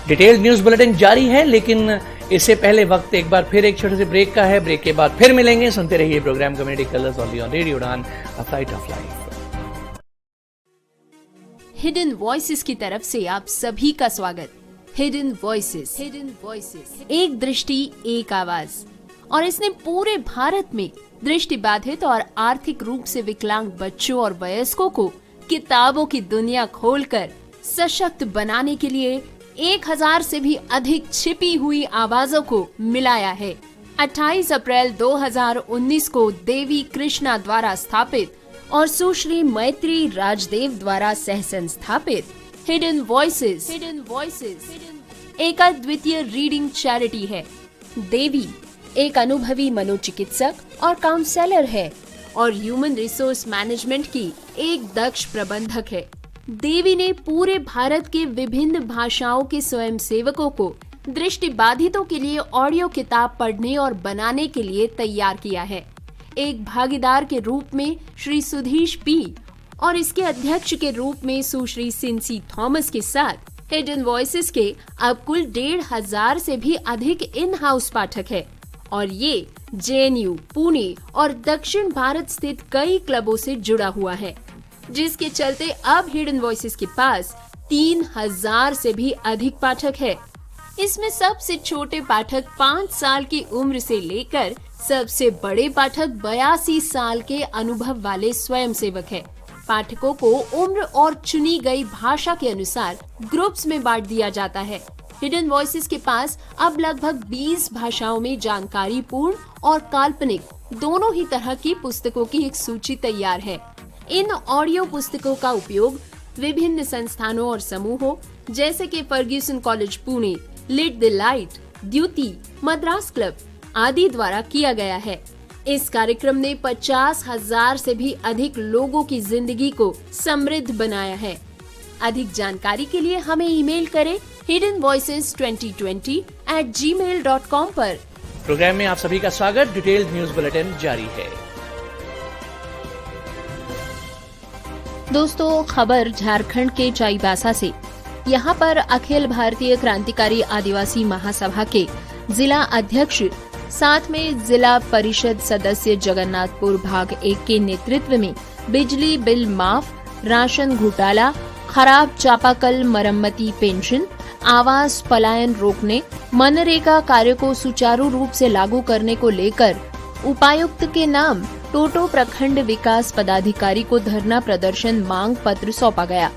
S1: डिटेल न्यूज बुलेटिन जारी है, लेकिन इससे पहले वक्त एक बार फिर एक छोटे से ब्रेक का है। ब्रेक के बाद फिर मिलेंगे। सुनते रहिए programme community colours only on radio Udaan, a flight of life.
S2: Hidden voices की तरफ से आप सभी का स्वागत। हिडन वॉइसेस, एक दृष्टि एक आवाज, और इसने पूरे भारत में दृष्टि बाधित और आर्थिक रूप से विकलांग बच्चों और वयस्कों को किताबों की दुनिया खोलकर सशक्त बनाने के लिए 1000 से भी अधिक छिपी हुई आवाजों को मिलाया है। 28 अप्रैल 2019 को देवी कृष्णा द्वारा स्थापित और सुश्री मैत्री राजदेव द्वारा सह संस्थापित हिडन वॉइसेस एक अद्वितीय रीडिंग चैरिटी है। देवी एक अनुभवी मनोचिकित्सक और काउंसलर है और ह्यूमन रिसोर्स मैनेजमेंट की एक दक्ष प्रबंधक है। देवी ने पूरे भारत के विभिन्न भाषाओं के स्वयंसेवकों को दृष्टिबाधितों के लिए ऑडियो किताब पढ़ने और बनाने के लिए तैयार किया है। एक भागीदार के रूप में श्री सुधीश पी और इसके अध्यक्ष के रूप में सुश्री सिंसी थॉमस के साथ हिडन वॉइसेस के अब कुल 1500 से भी अधिक इन हाउस पाठक है और ये JNU, पुणे और दक्षिण भारत स्थित कई क्लबों से जुड़ा हुआ है, जिसके चलते अब हिडन वॉइसेस के पास 3000 से भी अधिक पाठक है। इसमें सबसे छोटे पाठक 5 साल की उम्र से लेकर सबसे बड़े पाठक 82 साल के अनुभव वाले स्वयंसेवक है। पाठकों को उम्र और चुनी गई भाषा के अनुसार ग्रुप्स में बांट दिया जाता है। हिडन वॉइसेस के पास अब लगभग 20 भाषाओं में जानकारी पूर्ण और काल्पनिक दोनों ही तरह की पुस्तकों की एक सूची तैयार है। इन ऑडियो पुस्तकों का उपयोग विभिन्न संस्थानों और समूहों जैसे कि Fergusson college Pune, lit the light, Dyuti, Madras club आदि द्वारा किया गया है। इस कार्यक्रम ने 50,000 से भी अधिक लोगों की जिंदगी को समृद्ध बनाया है। अधिक जानकारी के लिए हमें ईमेल करें hiddenvoices2020@gmail.com पर।
S1: प्रोग्राम में आप सभी का स्वागत। डिटेल्ड न्यूज बुलेटिन जारी है।
S2: दोस्तों, खबर झारखंड के चाईबासा से। यहाँ पर अखिल भारतीय क्रांतिकारी आदिवासी महासभा के जिला अध्यक्ष साथ में जिला परिषद सदस्य जगन्नाथपुर भाग 1 के नेतृत्व में बिजली बिल माफ, राशन घोटाला, खराब चापाकल मरम्मती पेंशन, आवास पलायन रोकने, मनरेगा कार्य को सुचारू रूप से लागू करने को लेकर उपायुक्त के नाम टोटो प्रखंड विकास पदाधिकारी को धरना प्रदर्शन मांग पत्र सौंपा गया।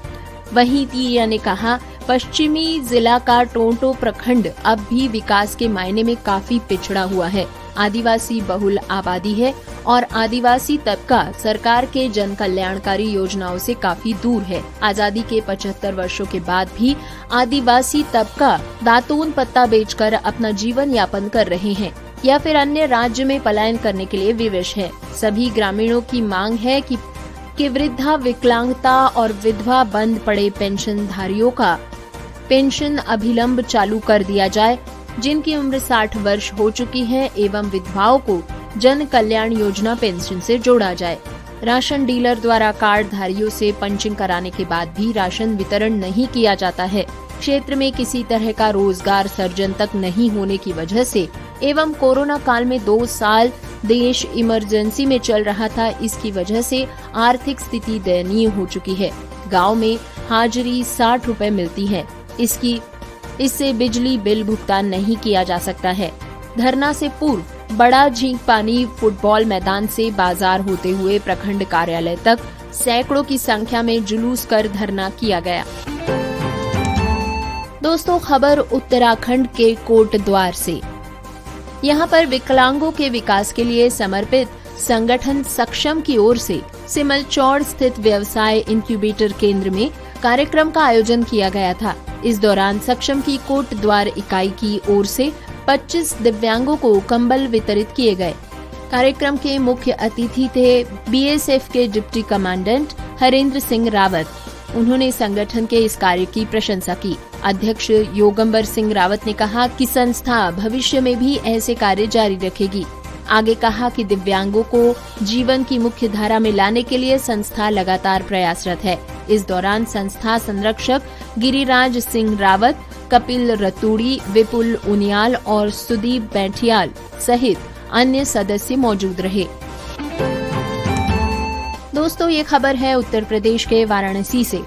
S2: वहीं तीया ने कहा, पश्चिमी जिला का टोटो प्रखंड अब भी विकास के मायने में काफी पिछड़ा हुआ है। आदिवासी बहुल आबादी है और आदिवासी तबका सरकार के जन कल्याणकारी योजनाओं से काफी दूर है। आजादी के 75 वर्षों के बाद भी आदिवासी तबका दातून पत्ता बेचकर अपना जीवन यापन कर रहे हैं या फिर अन्य राज्य में पलायन करने के लिए विवश है। सभी ग्रामीणों की मांग है कि वृद्धा, विकलांगता और विधवा बंद पड़े पेंशनधारियों का पेंशन अभिलंब चालू कर दिया जाए, जिनकी उम्र 60 वर्ष हो चुकी है, एवं विधवाओं को जन कल्याण योजना पेंशन से जोड़ा जाए। राशन डीलर द्वारा कार्ड धारियों से पंचिंग कराने के बाद भी राशन वितरण नहीं किया जाता है। क्षेत्र में किसी तरह का रोजगार सर्जन तक नहीं होने की वजह से एवं कोरोना काल में 2 साल देश इमरजेंसी में चल रहा था, इसकी वजह से आर्थिक स्थिति दयनीय हो चुकी है। गांव में हाजिरी 60 रुपए मिलती है, इससे बिजली बिल भुगतान नहीं किया जा सकता है। धरना से पूर्व बड़ा झींक पानी फुटबॉल मैदान से बाजार होते हुए प्रखंड कार्यालय तक सैकड़ों की संख्या में जुलूस कर धरना किया गया। दोस्तों, खबर उत्तराखंड के कोटद्वार से। यहाँ पर विकलांगों के विकास के लिए समर्पित संगठन सक्षम की ओर से सिमलचौड़ स्थित व्यवसाय इंक्यूबेटर केंद्र में कार्यक्रम का आयोजन किया गया था। इस दौरान सक्षम की कोटद्वार इकाई की ओर से 25 दिव्यांगों को कंबल वितरित किए गए। कार्यक्रम के मुख्य अतिथि थे बीएसएफ के डिप्टी कमांडेंट हरेंद्र सिंह रावत। उन्होंने संगठन के इस कार्य की प्रशंसा की। अध्यक्ष योगंबर सिंह रावत ने कहा कि संस्था भविष्य में भी ऐसे कार्य जारी रखेगी। आगे कहा कि दिव्यांगों को जीवन की मुख्य धारा में लाने के लिए संस्था लगातार प्रयासरत है। इस दौरान संस्था संरक्षक गिरिराज सिंह रावत, कपिल रतूड़ी, विपुल उनियाल और सुदीप बैठियाल सहित अन्य सदस्य मौजूद रहे। दोस्तों, ये खबर है उत्तर प्रदेश के वाराणसी से।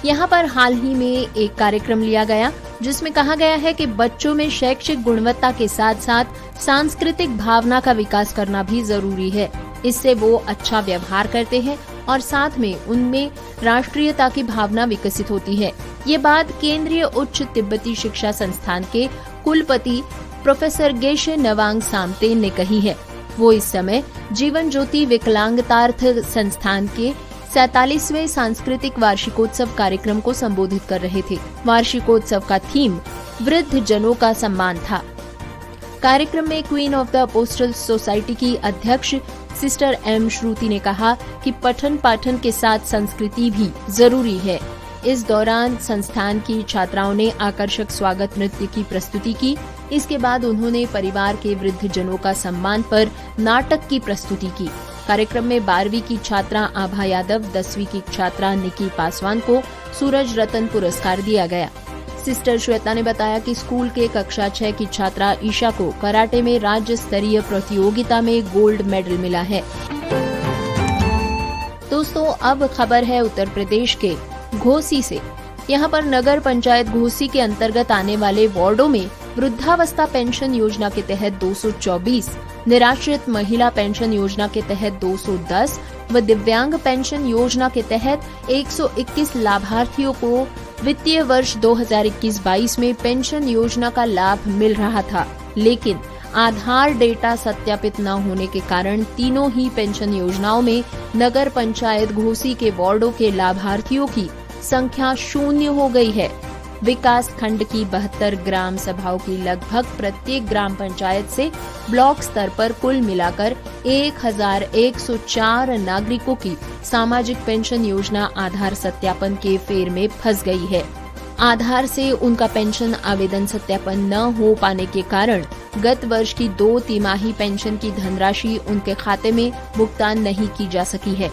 S2: यहाँ पर हाल ही में एक कार्यक्रम लिया गया जिसमें कहा गया है कि बच्चों में शैक्षिक गुणवत्ता के साथ साथ सांस्कृतिक भावना का विकास करना भी जरूरी है। इससे वो अच्छा व्यवहार करते हैं और साथ में उनमें राष्ट्रीयता की भावना विकसित होती है। ये बात केंद्रीय उच्च तिब्बती शिक्षा संस्थान के कुलपति प्रोफेसर गेशे नवांग सामतेन ने कही है। वो इस समय जीवन ज्योति विकलांगतार्थ संस्थान के 47वें सांस्कृतिक वार्षिकोत्सव कार्यक्रम को संबोधित कर रहे थे। वार्षिकोत्सव का थीम वृद्ध जनों का सम्मान था। कार्यक्रम में queen of the apostle society की अध्यक्ष सिस्टर एम श्रुति ने कहा कि पठन पाठन के साथ संस्कृति भी जरूरी है। इस दौरान संस्थान की छात्राओं ने आकर्षक स्वागत नृत्य की प्रस्तुति की। इसके बाद उन्होंने परिवार के वृद्ध जनों का सम्मान पर नाटक की प्रस्तुति की। कार्यक्रम में 12वीं की छात्रा आभा यादव, 10वीं की छात्रा निकी पासवान को सूरज रतन पुरस्कार दिया गया। सिस्टर श्वेता ने बताया कि स्कूल के कक्षा 6 की छात्रा ईशा को कराटे में राज्य स्तरीय प्रतियोगिता में गोल्ड मेडल मिला है। दोस्तों, अब खबर है उत्तर प्रदेश के घोसी से। यहाँ पर नगर पंचायत घोसी के अंतर्गत आने वाले वार्डों में वृद्धावस्था पेंशन योजना के तहत 224, निराश्रित महिला पेंशन योजना के तहत 210 व दिव्यांग पेंशन योजना के तहत 121 लाभार्थियों को वित्तीय वर्ष 2021-22 में पेंशन योजना का लाभ मिल रहा था, लेकिन आधार डेटा सत्यापित न होने के कारण तीनों ही पेंशन योजनाओं में नगर पंचायत घोसी के वार्डों के लाभार्थियों की संख्या 0 हो गई है। विकास खंड की 72 ग्राम सभाओं की लगभग प्रत्येक ग्राम पंचायत से ब्लॉक स्तर पर कुल मिलाकर 1104 नागरिकों की सामाजिक पेंशन योजना आधार सत्यापन के फेर में फंस गई है। आधार से उनका पेंशन आवेदन सत्यापन न हो पाने के कारण गत वर्ष की 2 तिमाही पेंशन की धनराशि उनके खाते में भुगतान नहीं की जा सकी है।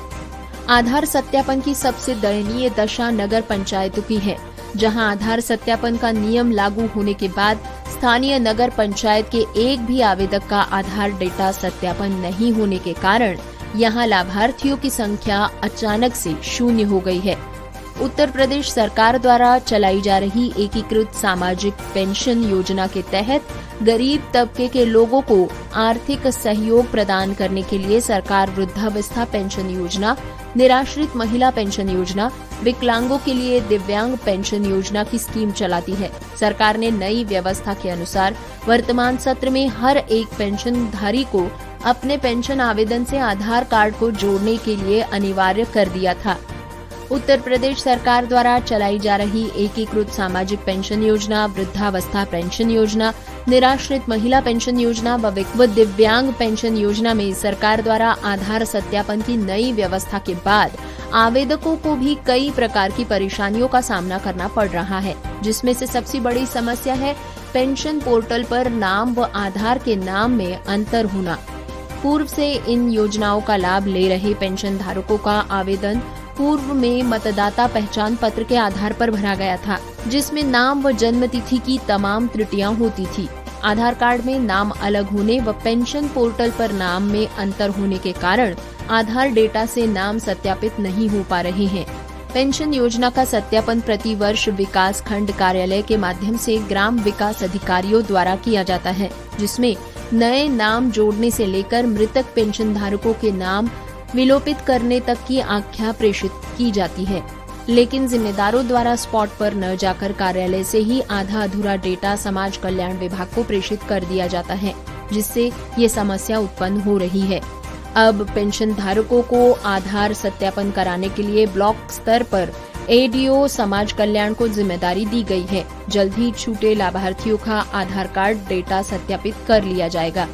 S2: आधार सत्यापन की सबसे दयनीय दशा नगर पंचायतों की है, जहां आधार सत्यापन का नियम लागू होने के बाद स्थानीय नगर पंचायत के एक भी आवेदक का आधार डेटा सत्यापन नहीं होने के कारण यहां लाभार्थियों की संख्या अचानक से शून्य हो गई है। उत्तर प्रदेश सरकार द्वारा चलाई जा रही एकीकृत सामाजिक पेंशन योजना के तहत गरीब तबके के लोगों को आर्थिक सहयोग प्रदान करने के लिए सरकार वृद्धावस्था पेंशन योजना, निराश्रित महिला पेंशन योजना, विकलांगों के लिए दिव्यांग पेंशन योजना की स्कीम चलाती है। सरकार ने नई व्यवस्था के अनुसार वर्तमान सत्र में हर एक पेंशनधारी को अपने पेंशन आवेदन से आधार कार्ड को जोड़ने के लिए अनिवार्य कर दिया था। उत्तर प्रदेश सरकार द्वारा चलाई जा रही एकीकृत सामाजिक पेंशन योजना, वृद्धावस्था पेंशन योजना, निराश्रित महिला पेंशन योजना व दिव्यांग पेंशन योजना में सरकार द्वारा आधार सत्यापन की नई व्यवस्था के बाद आवेदकों को भी कई प्रकार की परेशानियों का सामना करना पड़ रहा है, जिसमें से सबसे बड़ी समस्या है पेंशन पोर्टल पर नाम व आधार के नाम में अंतर होना। पूर्व से इन योजनाओं का लाभ ले रहे पेंशन धारकों का आवेदन पूर्व में मतदाता पहचान पत्र के आधार पर भरा गया था, जिसमें नाम व जन्म तिथि की तमाम त्रुटियां होती थी। आधार कार्ड में नाम अलग होने व पेंशन पोर्टल पर नाम में अंतर होने के कारण आधार डेटा से नाम सत्यापित नहीं हो पा रहे हैं। पेंशन योजना का सत्यापन प्रति वर्ष विकास खंड कार्यालय के माध्यम से ग्राम विकास अधिकारियों द्वारा किया जाता है, जिसमें नए नाम जोड़ने से लेकर मृतक पेंशन धारकों के नाम विलोपित करने तक की आख्या प्रेषित की जाती है। लेकिन जिम्मेदारों द्वारा स्पॉट पर न जाकर कार्यालय से ही आधा अधूरा डेटा समाज कल्याण विभाग को प्रेषित कर दिया जाता है, जिससे ये समस्या उत्पन्न हो रही है। अब पेंशन धारकों को आधार सत्यापन कराने के लिए ब्लॉक स्तर पर एडीओ समाज कल्याण को जिम्मेदारी दी गई है। जल्द ही छूटे लाभार्थियों का आधार कार्ड डेटा सत्यापित कर लिया जाएगा।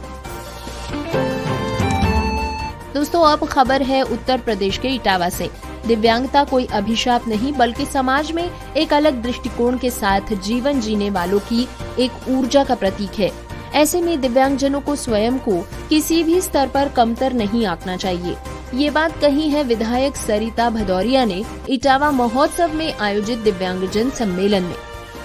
S2: दोस्तों, अब खबर है उत्तर प्रदेश के इटावा से। दिव्यांगता कोई अभिशाप नहीं, बल्कि समाज में एक अलग दृष्टिकोण के साथ जीवन जीने वालों की एक ऊर्जा का प्रतीक है। ऐसे में दिव्यांगजनों को स्वयं को किसी भी स्तर पर कमतर नहीं आंकना चाहिए। ये बात कही है विधायक सरिता भदौरिया ने इटावा महोत्सव में आयोजित दिव्यांगजन सम्मेलन में।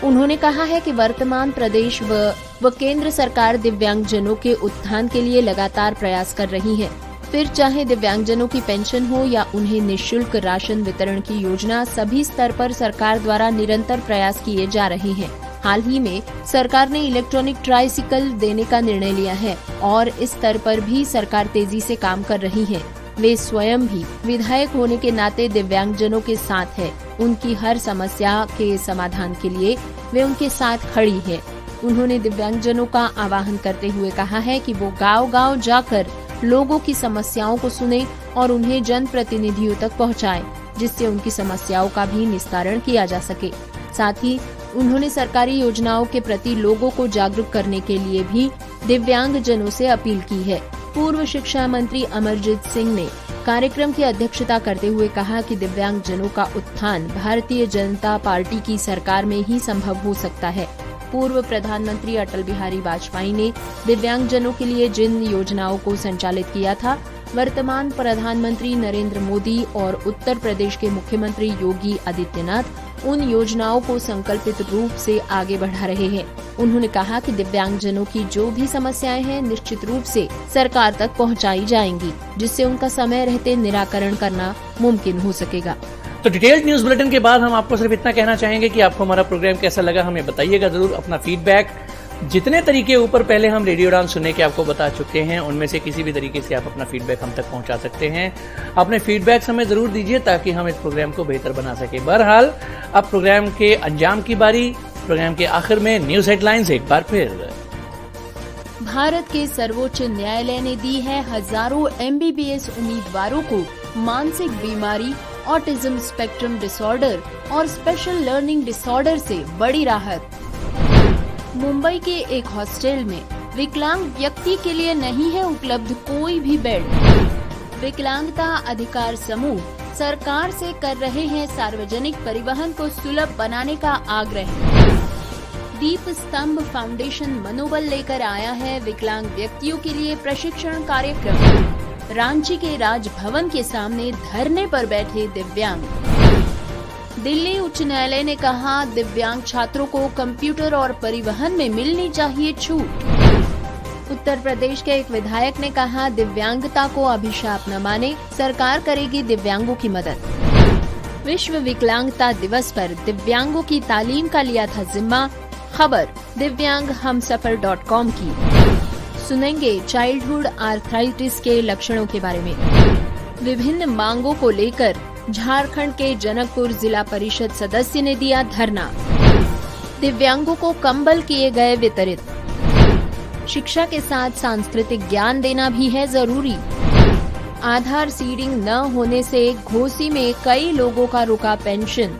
S2: उन्होंने कहा है कि वर्तमान प्रदेश व केंद्र सरकार दिव्यांगजनों के उत्थान के लिए लगातार प्रयास कर रही है। फिर चाहे दिव्यांगजनों की पेंशन हो या उन्हें निःशुल्क राशन वितरण की योजना, सभी स्तर पर सरकार द्वारा निरंतर प्रयास किए जा रहे हैं। हाल ही में सरकार ने इलेक्ट्रॉनिक ट्राइसिकल देने का निर्णय लिया है और इस स्तर पर भी सरकार तेजी से काम कर रही है। वे स्वयं भी विधायक होने के नाते दिव्यांगजनों के साथ है। उनकी हर समस्या के समाधान के लिए वे उनके साथ खड़ी है। उन्होंने दिव्यांगजनों का आह्वान करते हुए कहा है कि वो गांव-गांव जाकर लोगों की समस्याओं को सुने और उन्हें जनप्रतिनिधियों तक पहुंचाएं, जिससे उनकी समस्याओं का भी निस्तारण किया जा सके। साथ ही उन्होंने सरकारी योजनाओं के प्रति लोगों को जागरूक करने के लिए भी दिव्यांगजनों से अपील की है। पूर्व शिक्षा मंत्री अमरजीत सिंह ने कार्यक्रम की अध्यक्षता करते हुए कहा कि दिव्यांगजनों का उत्थान भारतीय जनता पार्टी की सरकार में ही संभव हो सकता है। पूर्व प्रधानमंत्री अटल बिहारी वाजपेयी ने दिव्यांगजनों के लिए जिन योजनाओं को संचालित किया था, वर्तमान प्रधानमंत्री नरेंद्र मोदी और उत्तर प्रदेश के मुख्यमंत्री योगी आदित्यनाथ उन योजनाओं को संकल्पित रूप से आगे बढ़ा रहे हैं। उन्होंने कहा कि दिव्यांगजनों की जो भी समस्याएं हैं निश्चित रूप से सरकार तक पहुंचाई जाएंगी, जिससे उनका समय रहते निराकरण करना मुमकिन हो सकेगा।
S1: तो डिटेल्ड न्यूज बुलेटिन के बाद हम आपको सिर्फ इतना कहना चाहेंगे कि आपको हमारा प्रोग्राम कैसा लगा हमें बताइएगा जरूर। अपना फीडबैक जितने तरीके ऊपर पहले हम रेडियो उड़ान सुनने के आपको बता चुके हैं, उनमें से किसी भी तरीके से आप अपना फीडबैक हम तक पहुंचा सकते हैं। अपने फीडबैक हमें जरूर दीजिए ताकि हम इस प्रोग्राम को बेहतर बना सके। बहरहाल अब प्रोग्राम के अंजाम की बारी। प्रोग्राम के आखिर में न्यूज हेडलाइंस एक बार फिर।
S2: भारत के सर्वोच्च न्यायालय ने दी है हजारों MBBS उम्मीदवारों को मानसिक बीमारी, ऑटिज्म स्पेक्ट्रम डिसऑर्डर और स्पेशल लर्निंग डिसऑर्डर से बड़ी राहत। मुंबई के एक हॉस्टल में विकलांग व्यक्ति के लिए नहीं है उपलब्ध कोई भी बेड। विकलांगता अधिकार समूह सरकार से कर रहे हैं सार्वजनिक परिवहन को सुलभ बनाने का आग्रह। दीप स्तंभ फाउंडेशन मनोबल लेकर आया है विकलांग व्यक्तियों के लिए प्रशिक्षण कार्यक्रम। रांची के राजभवन के सामने धरने पर बैठे दिव्यांग। दिल्ली उच्च न्यायालय ने कहा, दिव्यांग छात्रों को कंप्यूटर और परिवहन में मिलनी चाहिए छूट। उत्तर प्रदेश के एक विधायक ने कहा, दिव्यांगता को अभिशाप न माने, सरकार करेगी दिव्यांगों की मदद। विश्व विकलांगता दिवस पर दिव्यांगों की तालीम का लिया था जिम्मा। खबर दिव्यांगहमसफर.com की। सुनेंगे चाइल्डहुड आर्थराइटिस के लक्षणों के बारे में। विभिन्न मांगों को लेकर झारखंड के जनकपुर जिला परिषद सदस्य ने दिया धरना। दिव्यांगों को कंबल किए गए वितरित। शिक्षा के साथ सांस्कृतिक ज्ञान देना भी है जरूरी। आधार सीडिंग न होने से घोसी में कई लोगों का रुका पेंशन।